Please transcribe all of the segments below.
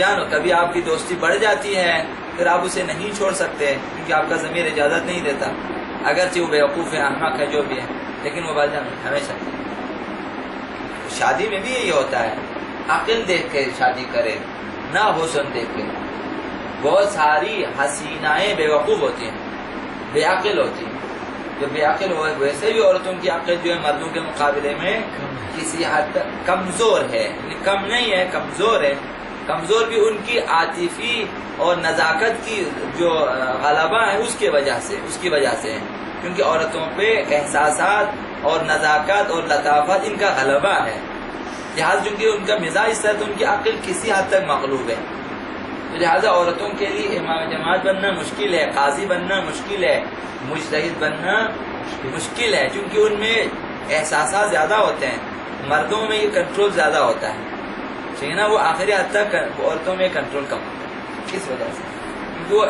جان ہو، کبھی آپ کی دوستی بڑھ جاتی ہے، پھر آپ اسے نہیں چھوڑ سکتے کیونکہ آپ کا ضمیر اجازت نہیں دیتا، اگرچہ وہ بیوقوف ہے، احمق ہے، جو بھی ہے، لیکن وہ بھائی جان ہمیشہ شادی میں بھی یہی ہوتا ہے، عقل دیکھ کے شادی کرے نہ حسن دیکھ کے۔ بہت ساری حسینائیں بیوقوف ہوتی ہیں، بے عقل ہوتی ہیں، جو بے عقل ہو ویسے بھی عورتوں کی عقل جو ہے مردوں کے مقابلے میں کسی حد تک کمزور ہے، یعنی کم نہیں ہے، کمزور ہے۔ کمزور بھی ان کی عاطفی اور نزاکت کی جو غلبہ ہے اس کی وجہ سے ہے، کیونکہ عورتوں پہ احساسات اور نزاکت اور لطافت ان کا غلبہ ہے، لہٰذا چونکہ ان کا مزاج اس طرح تو ان کی عقل کسی حد تک مغلوب ہے، تو لہٰذا عورتوں کے لیے امام جماعت بننا مشکل ہے، قاضی بننا مشکل ہے، مجتہد بننا مشکل ہے، کیونکہ ان میں احساسات زیادہ ہوتے ہیں، مردوں میں یہ کنٹرول زیادہ ہوتا ہے، ٹھیک ہے نا، وہ آخری حد تک عورتوں میں کنٹرول کم ہوتا ہے۔ کس وجہ سے؟ کیونکہ وہ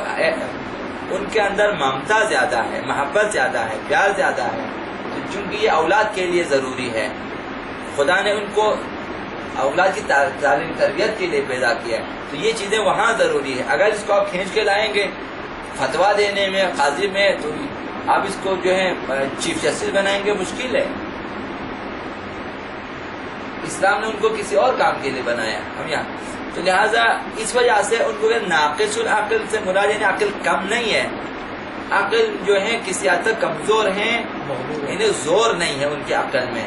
ان کے اندر ممتا زیادہ ہے، محبت زیادہ ہے، پیار زیادہ ہے، تو چونکہ یہ اولاد کے لیے ضروری ہے، خدا نے ان کو اولاد کی تعلیم تربیت کے لیے پیدا کیا ہے، تو یہ چیزیں وہاں ضروری ہے۔ اگر اس کو آپ کھینچ کے لائیں گے فتویٰ دینے میں، قاضی میں، تو آپ اس کو جو ہے چیف جسٹس بنائیں گے، مشکل ہے۔ اسلام نے ان کو کسی اور کام کے لیے بنایا ہم یہاں، تو لہٰذا اس وجہ سے ان کو ناقص العقل سے مراد یعنی عقل کم نہیں ہے، عقل جو ہے کسی حد تک کمزور ہیں، یعنی زور نہیں ہے ان کی عقل میں،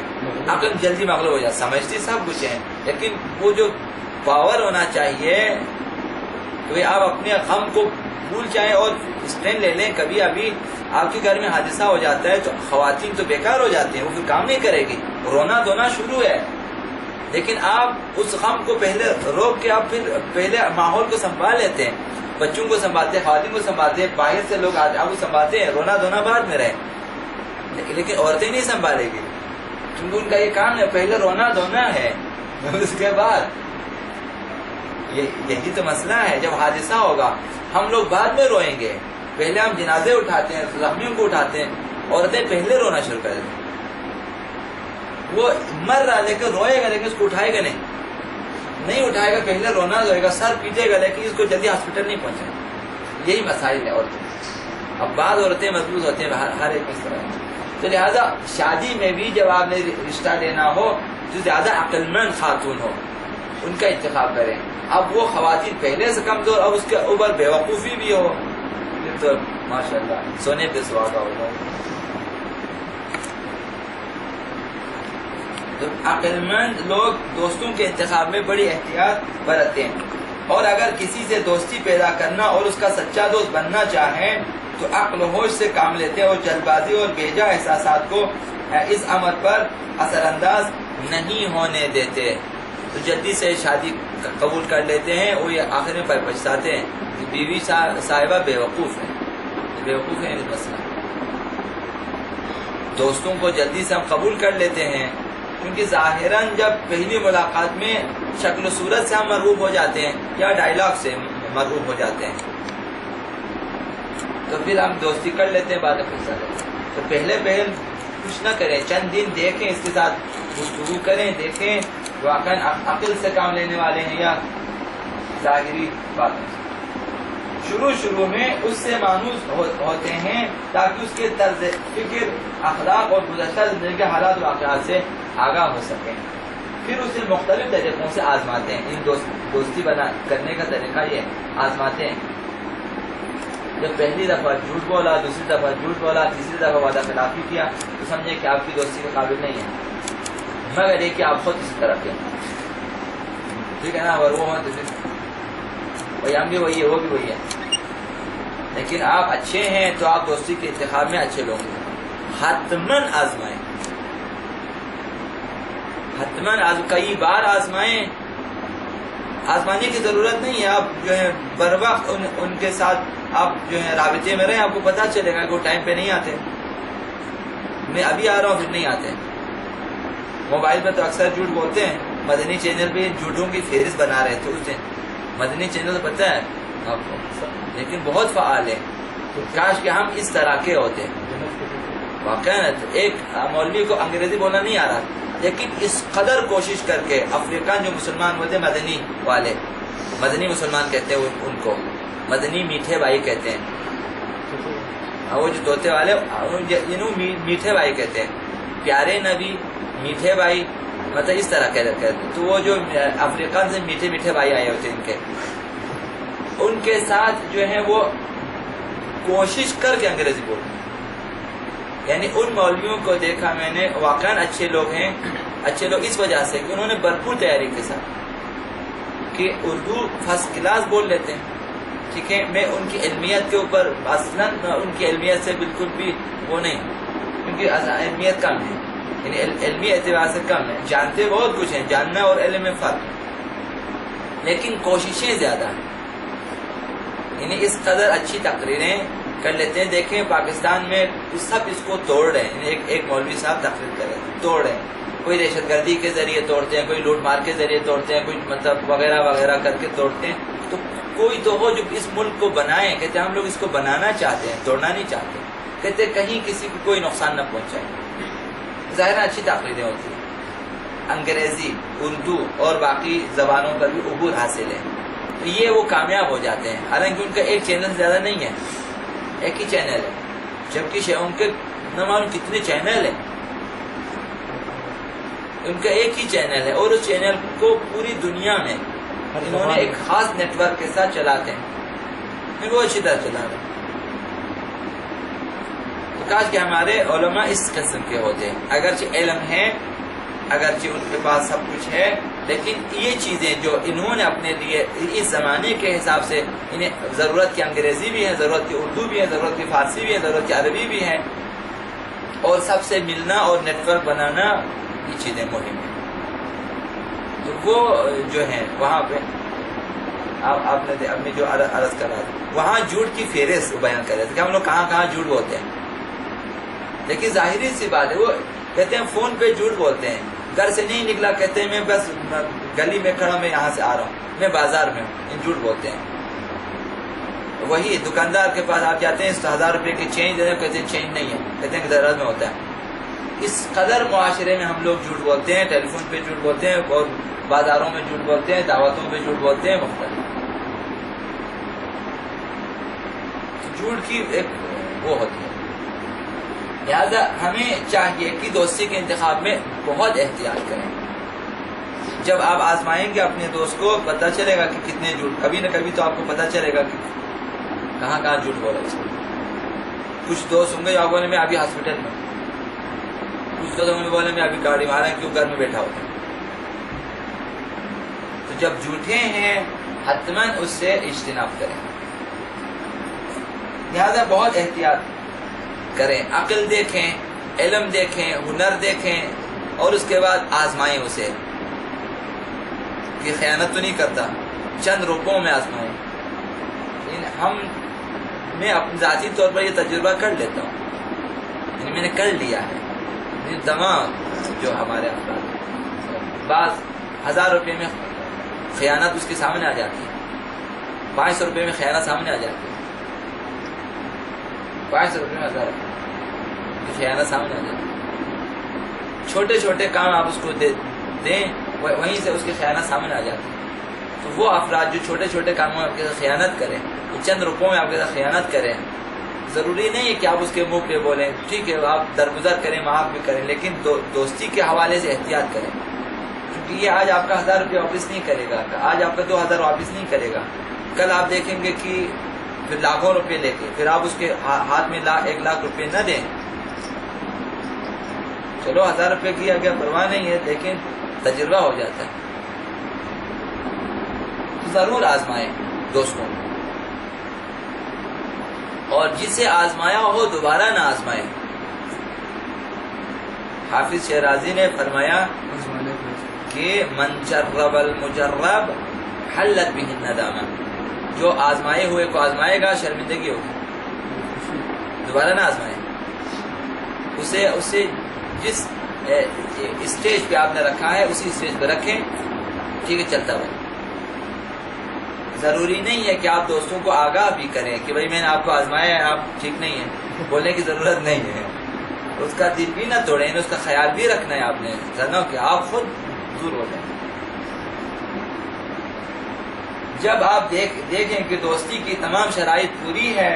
عقل جلدی مغلوب ہو جائے، سمجھتی سب کچھ ہے، لیکن وہ جو پاور ہونا چاہیے کہ آپ اپنے غم کو بھول جائیں اور اسٹینڈ لے لیں۔ کبھی ابھی آپ کے گھر میں حادثہ ہو جاتا ہے تو خواتین تو بیکار ہو جاتی ہیں، وہ پھر کام نہیں کرے گی، رونا دھونا شروع ہے، لیکن آپ اس غم کو پہلے روک کے آپ پھر پہلے ماحول کو سنبھال لیتے ہیں، بچوں کو سنبھالتے ہیں، خواتین کو سنبھالتے ہیں، باہر سے لوگ آتے ہیں آپ کو سنبھالتے ہیں، رونا دھونا بعد میں رہے، لیکن عورتیں نہیں سنبھالے گی، کیونکہ ان کا یہ کام ہے پہلے رونا دھونا ہے، اس کے بعد یہی تو مسئلہ ہے۔ جب حادثہ ہوگا ہم لوگ بعد میں روئیں گے، پہلے ہم جنازے اٹھاتے ہیں، زخمیوں کو اٹھاتے ہیں، عورتیں پہلے رونا شروع کر دیتی ہیں، وہ مر رہا لیکن روئے گا، لیکن اس کو اٹھائے گا نہیں اٹھائے گا، پہلے رونا روئے گا، سر پیٹے گا، لیکن اس کو جلدی ہاسپٹل نہیں پہنچے گا۔ یہی مسائل ہے عورتیں۔ اب بعض عورتیں محفوظ ہوتی ہیں، ہر ایک اس طرح ہے، تو لہٰذا شادی میں بھی جب آپ نے رشتہ لینا ہو جو زیادہ عقل مند خاتون ہو ان کا انتخاب کریں۔ اب وہ خواتین پہلے سے کمزور، اب اس کے اوپر بیوقوفی بھی ہو، تو ماشاءاللہ سونے پہ سہاگا ہوگا۔ تو عقل مند لوگ دوستوں کے انتخاب میں بڑی احتیاط برتتے ہیں، اور اگر کسی سے دوستی پیدا کرنا اور اس کا سچا دوست بننا چاہیں تو عقل و ہوش سے کام لیتے ہیں، اور جلد بازی اور بیجا احساسات کو اس امر پر اثر انداز نہیں ہونے دیتے، تو جلدی سے شادی قبول کر لیتے ہیں، اور یہ آخر میں پچھتاتے ہیں کہ بیوی صاحبہ بیوقوف ہے اس مسئلہ۔ دوستوں کو جلدی سے ہم قبول کر لیتے ہیں کیونکہ ظاہراً جب پہلی ملاقات میں شکل و صورت سے ہم مرغوب ہو جاتے ہیں یا ڈائلاگ سے مرغوب ہو جاتے ہیں، تو پھر ہم دوستی کر لیتے ہیں، بعد میں پھر لیتے ہیں۔ تو پہلے کچھ نہ کریں، چند دن دیکھیں، اس کے ساتھ گفتگو کریں، دیکھیں واقعاً عقل سے کام لینے والے ہیں یا ظاہری باتیں۔ شروع میں اس سے مانوس ہوتے ہیں تاکہ اس کے طرز فکر، اخلاق اور گزشتہ زندگی کے حالات و واقعات سے آگاہ ہو سکیں، پھر اسے مختلف طریقوں سے آزماتے ہیں۔ ان دوستی کرنے کا طریقہ یہ آزماتے ہیں، جب پہلی دفعہ جھوٹ بولا، دوسری دفعہ جھوٹ بولا، تیسری دفعہ وعدہ خلافی کیا تو سمجھے کہ آپ کی دوستی کے قابل نہیں ہے، مگر یہ کہ آپ خود اسی طرح کے، ٹھیک ہے نا، اور وہ وہی ہم بھی وہی ہے، وہ بھی وہی ہے، لیکن آپ اچھے ہیں تو آپ دوستی کے انتخاب میں اچھے لوگ ہیں۔ حتماً آزمائیں، کئی بار آزمائیں، آزمانے کی ضرورت نہیں ہے، آپ جو ہے بر وقت ان کے ساتھ آپ جو ہے رابطے میں رہیں، آپ کو پتہ چلے گا کہ وہ ٹائم پہ نہیں آتے، میں ابھی آ رہا ہوں پھر نہیں آتے۔ موبائل پہ تو اکثر جھوٹ بولتے ہیں، مدنی چینل پہ جھوٹوں کی فہرست بنا رہے تھے اس دن، مدنی چینل پتہ ہے آپ کو، لیکن بہت فعال ہے، کاش کہ ہم اس طرح کے ہوتے۔ واقعا ایک مولوی کو انگریزی بولنا نہیں آ رہا، لیکن اس قدر کوشش کر کے افریقان جو مسلمان ہوتے مدنی والے، مدنی مسلمان کہتے ہیں ان کو، مدنی میٹھے بھائی کہتے ہیں، وہ جو طوطے والے جنہوں میٹھے بھائی کہتے ہیں، پیارے نبی میٹھے بھائی، مطلب اس طرح کہتے ہیں. تو وہ جو افریقہ سے میٹھے میٹھے بھائی آئے ہوتے ہیں ان کے ساتھ جو ہے وہ کوشش کر کے انگریزی بولتے ہیں. یعنی ان مولویوں کو دیکھا میں نے، واقعاً اچھے لوگ ہیں، اچھے لوگ اس وجہ سے کہ انہوں نے بھرپور تیاری کے ساتھ کہ اردو فرسٹ کلاس بول لیتے ہیں. ٹھیک ہے، میں ان کی علمیت کے اوپر اصلاً ان کی علمیت سے بالکل بھی وہ نہیں، کیونکہ علمیت کم ہے، یعنی علمی اعتبار سے کم ہے، جانتے بہت کچھ ہیں، جاننا اور علم میں فرق ہے، لیکن کوششیں زیادہ ہیں. یعنی اس قدر اچھی تقریریں کر لیتے ہیں. دیکھیں پاکستان میں سب اس کو توڑ رہے ہیں. ایک مولوی صاحب تقریر کر رہے ہیں، توڑ رہے ہیں. کوئی دہشت گردی کے ذریعے توڑتے ہیں، کوئی لوٹ مار کے ذریعے توڑتے ہیں، کوئی مطلب وغیرہ وغیرہ کر کے توڑتے ہیں. تو کوئی تو ہو جو اس ملک کو بنائے. کہتے ہیں ہم لوگ اس کو بنانا چاہتے ہیں، توڑنا نہیں چاہتے. کہتے ہیں کہیں کسی کو کوئی نقصان نہ پہنچائے. ظاہر اچھی تقریریں ہوتی ہیں. انگریزی، اردو اور باقی زبانوں پر بھی عبور حاصل ہے. تو یہ وہ کامیاب ہو جاتے ہیں. حالانکہ ان کا ایک چینل زیادہ نہیں ہے، ایک ہی چینل ہے، جبکہ ان کے نہ معلوم کتنے چینل ہیں. ان کا ایک ہی چینل ہے اور اس چینل کو پوری دنیا میں انہوں نے ایک خاص نیٹ ورک کے ساتھ چلاتے ہیں. وہ اچھی طرح چلا رہے ہیں. تو کاش کہ ہمارے علماء اس قسم کے ہوتے ہیں. اگرچہ علم ہے، اگرچہ ان کے پاس سب کچھ ہے، لیکن یہ چیزیں جو انہوں نے اپنے لیے اس زمانے کے حساب سے، انہیں ضرورت کی انگریزی بھی ہے، ضرورت کی اردو بھی ہے، ضرورت کی فارسی بھی ہے، ضرورت کی عربی بھی ہے، اور سب سے ملنا اور نیٹ ورک بنانا، یہ چیزیں مہم ہیں. تو وہ جو ہیں وہاں پہ آپ نے جو عرض کرا وہاں جھوٹ کی فہرست بیان کر رہے تھے کہ ہم لوگ کہاں کہاں جھوٹ بولتے ہیں. لیکن ظاہری سی بات ہے، وہ کہتے ہیں فون پہ جھوٹ بولتے ہیں. گھر سے نہیں نکلا، کہتے ہیں میں بس گلی میں کھڑا، میں یہاں سے آ رہا ہوں، میں بازار میں ہوں. جھوٹ بولتے ہیں. وہی دکاندار کے پاس آپ جاتے ہیں، 1000 روپے کی چینج دے دیں، کہتے ہیں چینج نہیں ہے، کہتے ہیں کہ ضرورت میں ہوتا ہے. اس قدر معاشرے میں ہم لوگ جھوٹ بولتے ہیں. ٹیلی فون پہ جھوٹ بولتے ہیں، اور بازاروں میں جھوٹ بولتے ہیں، دعوتوں پہ جھوٹ بولتے ہیں، مختلف. جھوٹ کی ایک وہ ہوتی ہے. لہذا ہمیں چاہیے کہ دوستی کے انتخاب میں بہت احتیاط کریں. جب آپ آزمائیں گے اپنے دوست کو، پتہ چلے گا کہ کتنے جھوٹ، کبھی نہ کبھی تو آپ کو پتہ چلے گا کہ کہاں کہاں جھوٹ بول رہے ہیں. کچھ دوست ہوں گے آپ بولے میں ابھی ہاسپٹل میں، کچھ دوست ہوں گے بولے میں ابھی گاڑی مارا ہے، کیوں گھر میں بیٹھا ہوتا. تو جب جھوٹے ہیں حتماً اس سے اجتناب کریں. لہذا بہت احتیاط کریں. عقل دیکھیں، علم دیکھیں، ہنر دیکھیں، اور اس کے بعد آزمائیں اسے کہ خیانت تو نہیں کرتا. چند روپوں میں آزمائیں. میں اپنے ذاتی طور پر یہ تجربہ کر لیتا ہوں، یعنی میں نے کر لیا ہے. تمام جو ہمارے افراد، بعض 1000 روپے میں خیانت اس کے سامنے آ جاتی ہے، 500 روپے میں خیانت سامنے آ جاتی ہے. 500 روپے میں 1000 خیانت سامنے آ جاتی ہے. چھوٹے چھوٹے کام آپ اس کو دیں، وہیں سے اس کی خیانت سامنے آ جاتی ہے. تو وہ افراد جو چھوٹے چھوٹے کاموں میں آپ کے ساتھ خیانت کریں، چند روپوں میں آپ کے ساتھ خیانت کریں، ضروری نہیں ہے کہ آپ اس کے منہ پہ بولیں. ٹھیک ہے، آپ درگزر کریں، معاف بھی کریں، لیکن دوستی کے حوالے سے احتیاط کریں. کیونکہ یہ آج آپ کا 1000 روپے واپس نہیں کرے گا، آج آپ کا 2000 واپس نہیں کرے گا. کل آپ دیکھیں گے کہ پھر لاکھوں روپے لے کے پھر آپ اس کے ہاتھ میں 1 لاکھ روپے نہ دیں. چلو 1000 روپے کی اگر پرواہ نہیں ہے، لیکن تجربہ ہو جاتا ہے. ضرور آزمائیں دوستوں، اور جسے آزمایا ہو دوبارہ نہ آزمائیں. حافظ شیرازی نے فرمایا کہ من جرب المجرب حلت به الندامہ. جو آزمائے ہوئے کو آزمائے گا شرمندگی ہوگی. دوبارہ نہ آزمائیں. اسے جس اسٹیج پہ آپ نے رکھا ہے اسی اسٹیج پہ رکھیں. ٹھیک ہے، چلتا رہے. ضروری نہیں ہے کہ آپ دوستوں کو آگاہ بھی کریں کہ بھائی میں نے آپ کو آزمایا ہے، آپ ٹھیک نہیں ہیں. بولنے کی ضرورت نہیں ہے. اس کا دل بھی نہ توڑیں، اس کا خیال بھی رکھنا ہے آپ نے، ضرور کہ آپ خود دور ہو جائیں. جب آپ دیکھیں کہ دوستی کی تمام شرائط پوری ہے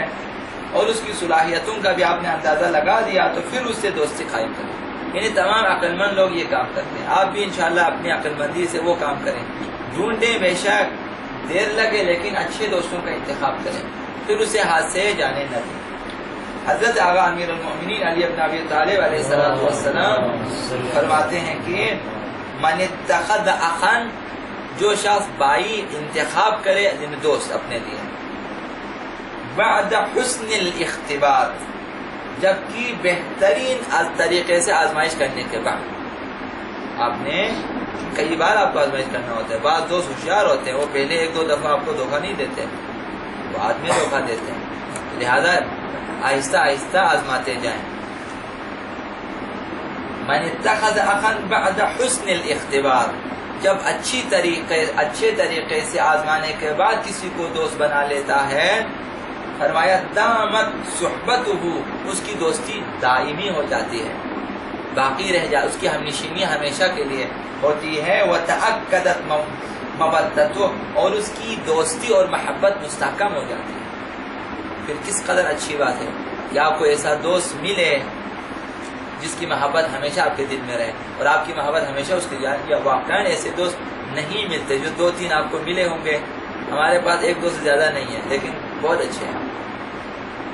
اور اس کی صلاحیتوں کا بھی آپ نے اندازہ لگا دیا تو پھر اس سے دوستی قائم کریں. یعنی تمام عقل مند لوگ یہ کام کرتے ہیں. آپ بھی انشاءاللہ اپنی عقل مندی سے وہ کام کریں. ڈھونڈیں بے شک دیر لگے لیکن اچھے دوستوں کا انتخاب کریں, پھر اسے ہاتھ سے جانے نہ دیں. حضرت آغا امیر المومنین علی بن ابی طالب علیہ السلام فرماتے ہیں کہ من اتخذ اخا, جو شخص بھائی انتخاب کرے یعنی دوست اپنے لیے, بعد حسن الاختبار, جبکہ بہترین طریقے سے آزمائش کرنے کے بعد. آپ نے کئی بار آپ کو آزمائش کرنا ہوتا ہے. بعض دوست ہوشیار ہوتے ہیں, وہ پہلے ایک دو دفعہ آپ کو دھوکہ نہیں دیتے, بعد میں دھوکہ دیتے ہیں. لہذا آہستہ آہستہ آزماتے جائیں. من اتخذ اخا بعد حسن الاختبار, جب اچھے طریقے سے آزمانے کے بعد کسی کو دوست بنا لیتا ہے, فرمایا دامت صحبتہ, اس کی دوستی دائمی ہو جاتی ہے, باقی رہ جائے, اس کی ہمنشینی ہمیشہ کے لیے ہوتی ہے. وتأکدت مودتہ, اور اس کی دوستی اور محبت مستحکم ہو جاتی ہے. پھر کس قدر اچھی بات ہے کہ آپ کو ایسا دوست ملے جس کی محبت ہمیشہ آپ کے دل میں رہے اور آپ کی محبت ہمیشہ اس کی جان. یا واقعاً ایسے دوست نہیں ملتے, جو 2-3 آپ کو ملے ہوں گے. ہمارے پاس ایک دوست زیادہ نہیں ہے لیکن بہت اچھے ہیں.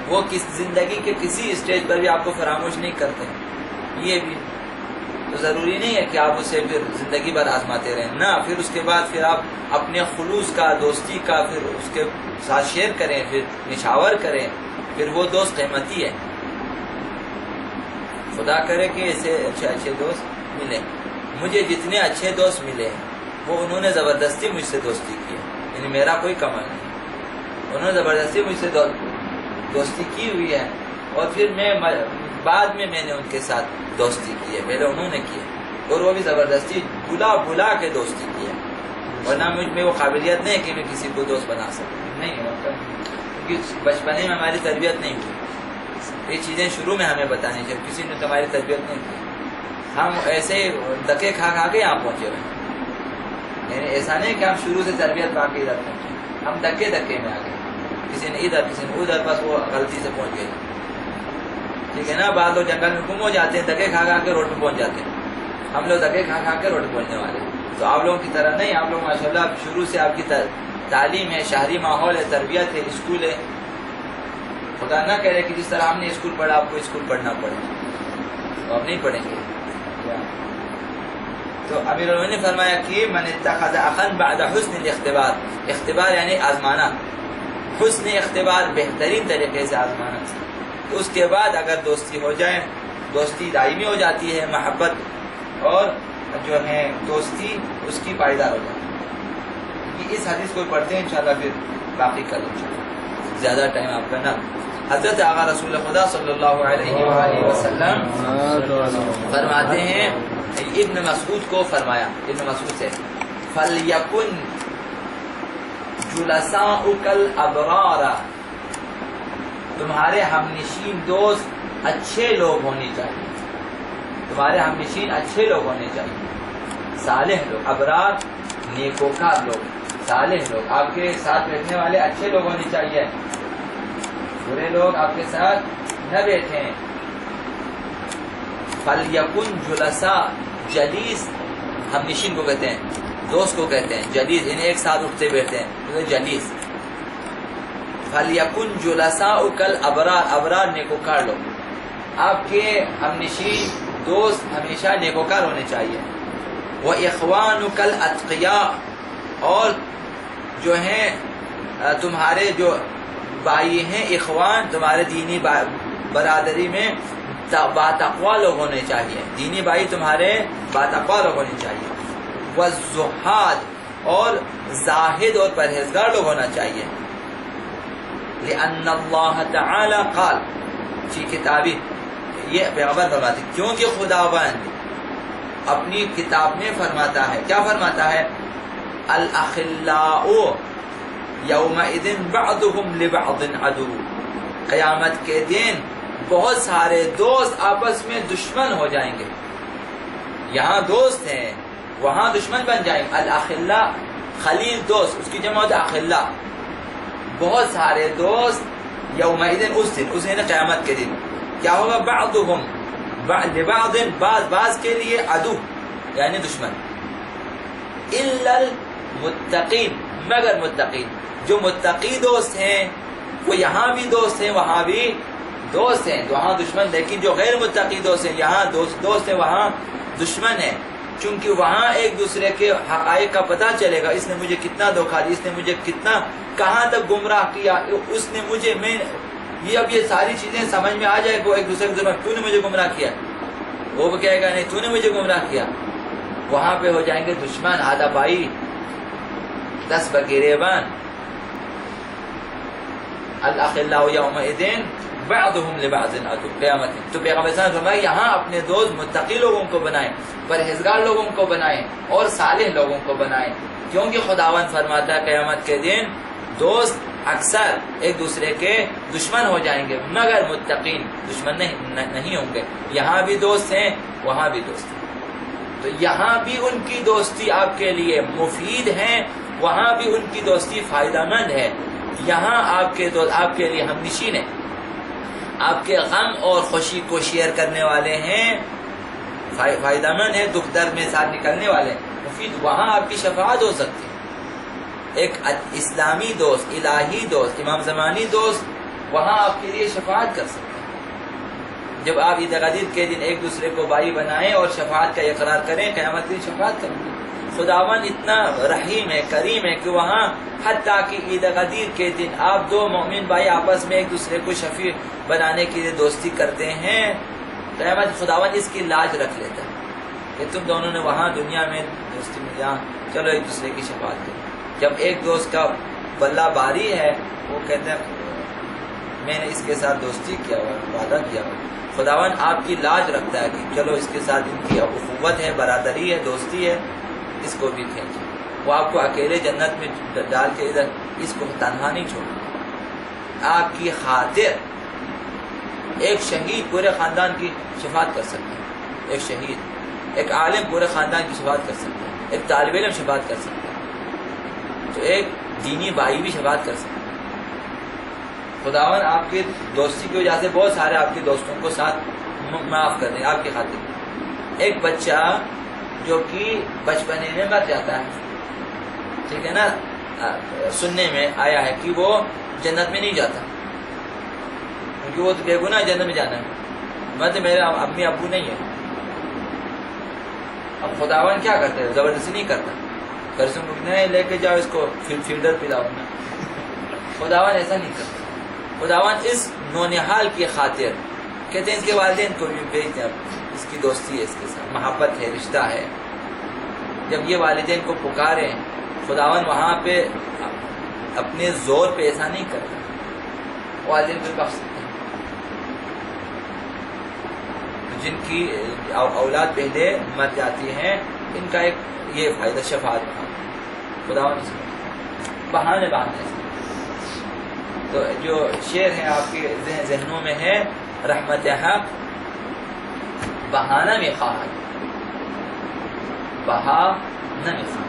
وہ زندگی کے کسی اسٹیج پر بھی آپ کو فراموش نہیں کرتے. یہ بھی تو ضروری نہیں ہے کہ آپ اسے پھر زندگی بھر آزماتے رہیں. نہ, پھر اس کے بعد پھر آپ اپنے خلوص کا, دوستی کا پھر اس کے ساتھ شیئر کریں, پھر نشاور کریں. پھر وہ دوست قیمتی ہے. خدا کرے کہ اسے اچھے دوست ملے. مجھے جتنے اچھے دوست ملے وہ انہوں نے زبردستی مجھ سے دوستی کی, یعنی میرا کوئی کمال نہیں. انہوں نے زبردستی مجھ سے دوستی کی ہوئی ہے, اور پھر بعد میں نے ان کے ساتھ دوستی کی ہے. پہلے انہوں نے کی ہے اور وہ بھی زبردستی بلا کے دوستی کی ہے. ورنہ مجھ میں وہ قابلیت نہیں کہ میں کسی کو دوست بنا سکوں, نہیں ہوتا, کیونکہ بچپنے میں ہماری تربیت نہیں ہوئی. یہ چیزیں شروع میں ہمیں بتانی چاہیے. کسی نے تو ہماری تربیت نہیں کی. ہم ایسے دھکے کھا کے یہاں پہنچے ہوئے. یعنی ایسا نہیں کہ ہم شروع سے تربیت پا کے ادھر پہنچے. ہم دھکے میں آ گئے, کسی نے ادھر کسی نے ادھر, بس وہ غلطی سے پہنچ گئے. ٹھیک ہے نا. بعض لوگ جنگل میں گم ہو جاتے ہیں, دھکے کھا کے روڈ پہ پہنچ جاتے ہیں. ہم لوگ دھکے کھا کے روڈ پہ پہنچنے والے. تو آپ لوگوں کی طرح نہیں, آپ لوگ ماشاءاللہ شروع سے آپ کی تعلیم ہے, شہری ماحول ہے, تربیت ہے, اسکول ہے. خدا نہ کرے کہ جس طرح ہم نے اسکول پڑھا آپ کو اسکول پڑھنا پڑے, تو آپ نہیں پڑھیں گے. تو امیر المومنین نے فرمایا کہ من اتخذ اخا بعد حسن الاختبار, اختبار یعنی آزمانا, حسن اختبار بہترین طریقے سے آزمانا. تو اس کے بعد اگر دوستی ہو جائے, دوستی دائمی ہو جاتی ہے, محبت اور جو ہے دوستی اس کی پائیدار ہو جاتی ہے. اس حدیث کو پڑھتے ہیں انشاءاللہ, پھر باقی کل انشاءاللہ, زیادہ ٹائم آپ کا نہ. حضرت آقا رسول خدا صلی اللہ علیہ وآلہ وسلم فرماتے ہیں, ابن مسعود کو فرمایا, ابن مسعود سے, فَلْيَكُنْ جُلَسَاؤُكَ الْأَبْرَارَ, تمہارے ہمنشین دوست اچھے لوگ ہونے چاہیے. تمہارے ہمنشین اچھے لوگ ہونے چاہیے, صالح لوگ, ابرار نیکوکار لوگ, صالح لوگ. آپ کے ساتھ بیٹھنے والے اچھے لوگ ہونے چاہیے, برے لوگ آپ کے ساتھ نہ بیٹھیں. فَلْيَكُنْ جُلَسَا, جلیس ہمنشین کو کہتے ہیں, دوست کو کہتے ہیں. جلیس یعنی ایک ساتھ اٹھتے بیٹھتے ہیں, جلیس. فَلْيَكُنْ جُلَسَاؤُكَ الْأَبْرَارَ, ابرار نیکوکار لوگ. آپ کے ہمنشین دوست ہمیشہ نیکوکار ہونے چاہیے. وَإِخْوَانُكَ الْأَتْقِيَاء, اور جو ہیں تمہارے جو بھائی ہیں, اخوان تمہارے دینی برادری میں باتقوا لوگ ہونے چاہیے. دینی بھائی تمہارے باتقوا لوگ ہونے چاہیے. والزہاد, اور زاہد اور پرہیزگار لوگ ہونا چاہیے. لأن اللہ تعالی قال, اچھی کتابی یہ پیغمبر فرماتے ہیں, کیونکہ خداوند اپنی کتاب میں فرماتا ہے. کیا فرماتا ہے؟ الاخلاء یومئذ بعضهم لبعض عدو, قیامت کے دن بہت سارے دوست آپس میں دشمن ہو جائیں گے. یہاں دوست ہیں وہاں دشمن بن جائیں گے. الاخلاء خلیل دوست اس کی جمع ہوتا ہے اخلا، بہت سارے دوست یومئذ اس دن قیامت کے دن کیا ہوگا؟ بعضهم لبعض بعض کے لیے عدو یعنی دشمن، الا المتقین مگر متقین، جو متقی دوست ہیں وہ یہاں بھی دوست ہیں وہاں بھی دوست ہیں، وہاں دشمن، لیکن جو غیر متقی دوست ہیں یہاں دوست ہیں وہاں دشمن ہیں، چونکہ وہاں ایک دوسرے کے حقائق کا پتہ چلے گا، اس نے مجھے کتنا دھوکہ دیا، اس نے مجھے کتنا کہاں تک گمراہ کیا، اس نے مجھے یہ اب یہ ساری چیزیں سمجھ میں آ جائے گا، ایک دوسرے کے ذمہ تو نے مجھے گمراہ کیا، وہ بھی کہے گا نہیں تو نے مجھے گمراہ کیا، وہاں پہ ہو جائیں گے دشمن، آدھا بھائی 10 بگریبان، الاخلاء یومئذ بعضهم لبعض عدو، قیامت۔ تو پیغمبر صلی اللہ علیہ وسلم فرمایا یہاں اپنے دوست متقی لوگوں کو بنائیں، پرہیزگار لوگوں کو بنائیں اور صالح لوگوں کو بنائیں، کیونکہ خداوند فرماتا ہے قیامت کے دن دوست اکثر ایک دوسرے کے دشمن ہو جائیں گے مگر متقین دشمن نہیں ہوں گے، یہاں بھی دوست ہیں وہاں بھی دوست ہیں، تو یہاں بھی ان کی دوستی آپ کے لیے مفید ہے، وہاں بھی ان کی دوستی فائدہ مند ہے، یہاں آپ کے لیے ہم نشین ہیں، آپ کے غم اور خوشی کو شیئر کرنے والے ہیں، فائدہ مند ہے، دکھ درد میں ساتھ نکلنے والے ہیں، مفید، وہاں آپ کی شفاعت ہو سکتی ہے۔ ایک اسلامی دوست، الہی دوست، امام زمانی دوست وہاں آپ کے لیے شفاعت کر سکتے ہیں، جب آپ عید غدیر کے دن ایک دوسرے کو بھائی بنائیں اور شفاعت کا اقرار کریں، قیامت کی شفاعت کریں۔ خداوند اتنا رحیم ہے، کریم ہے کہ وہاں حتیٰ کہ عید غدیر کے دن آپ 2 مومن بھائی آپس میں ایک دوسرے کو شفیع بنانے کے لیے دوستی کرتے ہیں، قیامت خداوند اس کی لاج رکھ لیتا ہے کہ تم دونوں نے وہاں دنیا میں دوستی میں جہاں چلو ایک دوسرے کی شفاعت کرو۔ جب ایک دوست کا بلہ باری ہے، وہ کہتے ہیں میں نے اس کے ساتھ دوستی کیا ہوا، وعدہ کیا ہوا، خداوند آپ کی لاج رکھتا ہے کہ چلو اس کے ساتھ ان کی اخوت ہے، برادری ہے، دوستی ہے، اس کو بھی کھینچے، وہ آپ کو اکیلے جنت میں ڈال کے ادھر اس کو تنہا نہیں چھوڑے، آپ کی خاطر ایک شہید پورے خاندان کی شفاعت کر سکتے ہیں، ایک شہید، ایک عالم پورے خاندان کی شفاعت کر سکتے ہیں، ایک طالب علم شفاعت کر سکتے ہیں، تو ایک دینی بھائی بھی شفاعت کر سکتے ہیں۔ خداوند آپ کی دوستی کی وجہ سے بہت سارے آپ کے دوستوں کو ساتھ معاف کر دیں آپ کی خاطر۔ ایک بچہ جو کہ بچپنے میں مر جاتا ہے، ٹھیک ہے نا، سننے میں آیا ہے کہ وہ جنت میں نہیں جاتا کیونکہ وہ تو بے گناہ جنت میں جانا ہے، مطلب میرے امی ابو نہیں ہے۔ اب خداوند کیا کرتے ہیں؟ زبردستی نہیں کرتا، نہیں لے کے جاؤ اس کو فیلڈر پلاؤ نا، خداوند ایسا نہیں کرتا۔ خداوند اس نونہال کی خاطر کہتے ہیں اس کے والدین کو بھی بھیج دیں، اس کی دوستی ہے، اس کے ساتھ محبت ہے، رشتہ ہے، جب یہ والدین کو پکاریں خداوند وہاں پہ اپنے زور پہ ایسا نہیں کرتا، والدین کو بخش سکتے ہیں۔ جن کی اولاد پہلے مر جاتی ہیں ان کا ایک یہ فائدہ شفاعت کا، خداوند بہانے باندھنے سے۔ تو جو شعر ہے آپ کے ذہنوں میں ہے، رحمت حق بہانہ میں خواہد، بہا نہ میں خواہد،